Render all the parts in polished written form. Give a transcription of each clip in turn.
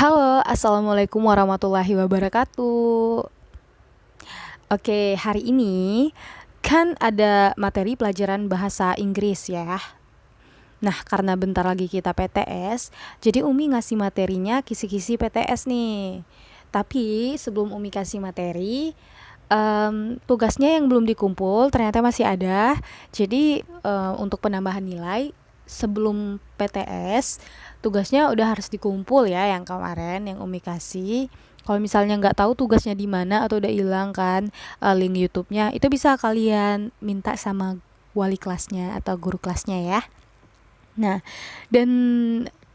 Halo, assalamualaikum warahmatullahi wabarakatuh. Oke, hari ini kan ada materi pelajaran bahasa Inggris ya. Nah, karena bentar lagi kita PTS, jadi Umi ngasih materinya kisi-kisi PTS nih. Tapi sebelum Umi kasih materi, tugasnya yang belum dikumpul ternyata masih ada. Jadi untuk penambahan nilai sebelum PTS, tugasnya udah harus dikumpul ya yang kemarin yang Umi kasih. Kalau misalnya nggak tahu tugasnya di mana atau udah hilang kan link YouTube-nya, itu bisa kalian minta sama wali kelasnya atau guru kelasnya ya. Nah, dan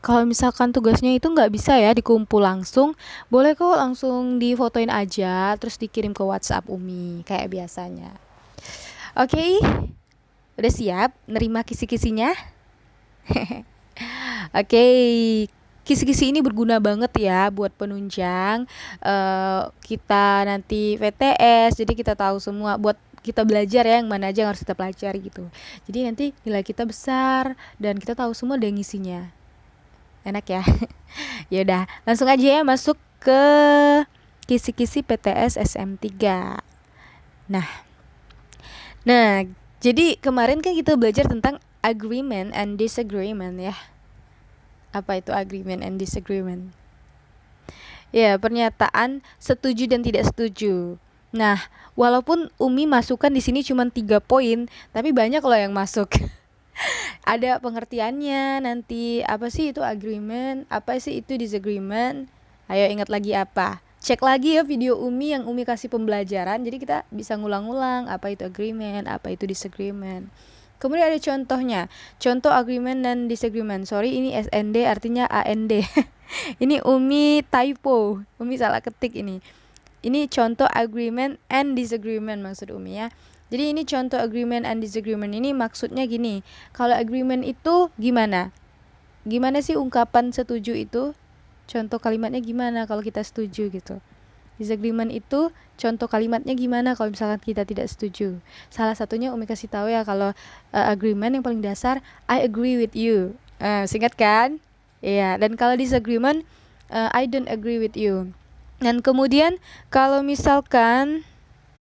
kalau misalkan tugasnya itu nggak bisa ya dikumpul langsung, boleh kok langsung difotoin aja, terus dikirim ke WhatsApp Umi, kayak biasanya. Oke, udah siap nerima kisi-kisinya? Oke, kisi-kisi ini berguna banget ya buat penunjang kita nanti VTS, jadi kita tahu semua buat kita belajar ya yang mana aja yang harus kita pelajari gitu. Jadi nanti nilai kita besar dan kita tahu semua dan ngisinya. Enak ya. Ya udah, langsung aja ya masuk ke kisi-kisi PTS SM3. Nah, jadi kemarin kan kita belajar tentang agreement and disagreement ya. Apa itu agreement and disagreement? Ya, pernyataan setuju dan tidak setuju. Nah, walaupun Umi masukkan di sini cuma 3 poin, tapi banyak loh yang masuk. Ada pengertiannya nanti, apa sih itu agreement, apa sih itu disagreement. Ayo ingat lagi apa? Cek lagi ya video Umi yang Umi kasih pembelajaran, jadi kita bisa ngulang-ulang apa itu agreement, apa itu disagreement. Kemudian ada contohnya, contoh agreement dan disagreement. Sorry, ini SND artinya AND. Ini Umi typo, Umi salah ketik ini. Ini contoh agreement and disagreement maksud Umi ya. Jadi ini contoh agreement and disagreement ini maksudnya gini. Kalau agreement itu gimana? Gimana sih ungkapan setuju itu? Contoh kalimatnya gimana kalau kita setuju gitu. Disagreement itu contoh kalimatnya gimana kalau misalkan kita tidak setuju. Salah satunya Umi kasih tahu ya kalau agreement yang paling dasar I agree with you. Singkat kan? Iya, dan kalau disagreement I don't agree with you. Dan kemudian kalau misalkan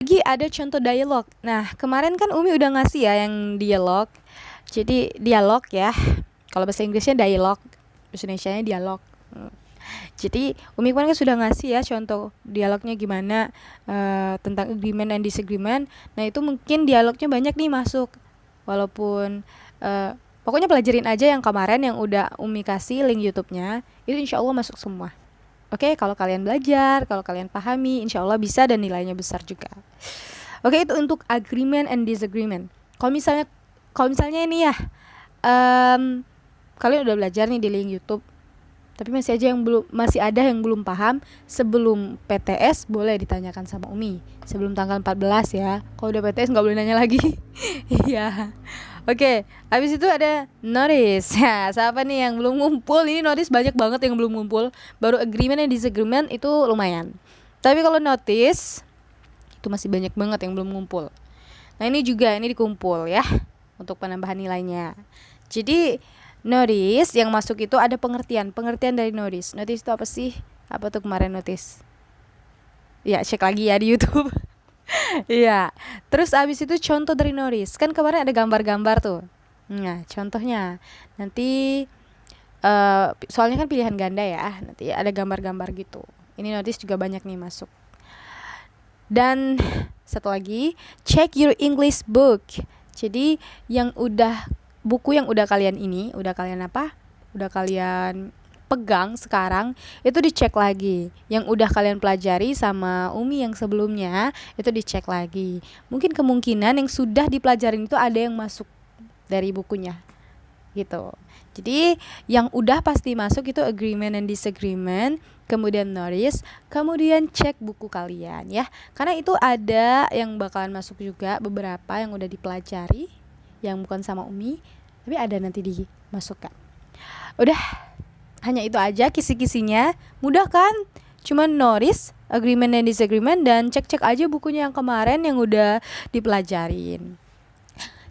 lagi ada contoh dialog. Nah, kemarin kan Umi udah ngasih ya yang dialog. Jadi dialog ya. Kalau bahasa Inggrisnya dialog, bahasa Indonesianya dialog. Jadi Umi kemarin kan sudah ngasih ya contoh dialognya gimana tentang agreement and disagreement. Nah itu mungkin dialognya banyak nih masuk. Walaupun pokoknya pelajarin aja yang kemarin yang udah Umi kasih link YouTube-nya. Itu insya Allah masuk semua. Oke, kalau kalian belajar, kalau kalian pahami, insya Allah bisa dan nilainya besar juga. Oke, itu untuk agreement and disagreement. Kalau misalnya ini ya, kalian udah belajar nih di link YouTube, tapi masih ada yang belum paham, sebelum PTS boleh ditanyakan sama Umi sebelum tanggal 14 ya. Kalau udah PTS nggak boleh nanya lagi. Iya. Oke, habis itu ada notice. Ya, siapa nih yang belum ngumpul? Ini notice banyak banget yang belum ngumpul. Baru agreement dan disagreement itu lumayan. Tapi kalau notice itu masih banyak banget yang belum ngumpul. Nah, ini dikumpul ya untuk penambahan nilainya. Jadi notice yang masuk itu ada pengertian dari notice. Notice itu apa sih? Apa tuh kemarin notice? Ya, cek lagi ya di YouTube. Iya. Terus abis itu contoh dari notice. Kan kemarin ada gambar-gambar tuh. Nah, contohnya nanti soalnya kan pilihan ganda ya. Nanti ada gambar-gambar gitu. Ini notice juga banyak nih masuk. Dan satu lagi, check your English book. Jadi buku yang udah kalian pegang sekarang itu dicek lagi. Yang udah kalian pelajari sama Umi yang sebelumnya itu dicek lagi. Mungkin kemungkinan yang sudah dipelajarin itu ada yang masuk dari bukunya gitu. Jadi yang udah pasti masuk itu agreement and disagreement, kemudian notice, kemudian cek buku kalian ya. Karena itu ada yang bakalan masuk juga, beberapa yang udah dipelajari yang bukan sama Umi, tapi ada nanti dimasukkan. Udah, hanya itu aja kisi-kisinya. Mudah kan? Cuma notice, agreement and disagreement, dan cek-cek aja bukunya yang kemarin yang udah dipelajarin.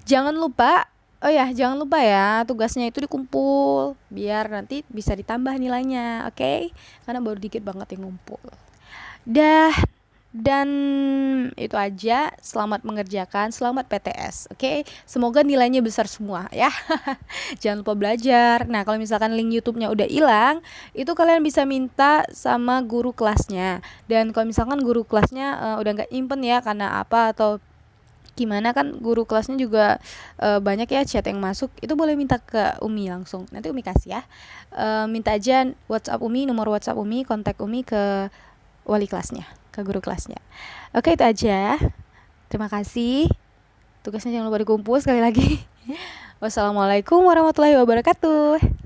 Jangan lupa Oh ya, jangan lupa ya, tugasnya itu dikumpul biar nanti bisa ditambah nilainya, oke? Karena baru dikit banget yang ngumpul. Dah, dan itu aja. Selamat mengerjakan, selamat PTS, oke? Semoga nilainya besar semua ya. Jangan lupa belajar. Nah, kalau misalkan link YouTube-nya udah hilang, itu kalian bisa minta sama guru kelasnya. Dan kalau misalkan guru kelasnya udah nggak nyimpen ya karena apa atau gimana, kan guru kelasnya juga banyak ya chat yang masuk, itu boleh minta ke Umi langsung, nanti Umi kasih ya. Minta aja WhatsApp Umi, nomor WhatsApp Umi, kontak Umi ke wali kelasnya, ke guru kelasnya. Oke, itu aja. Terima kasih. Tugasnya jangan lupa dikumpul sekali lagi. Wassalamualaikum warahmatullahi wabarakatuh.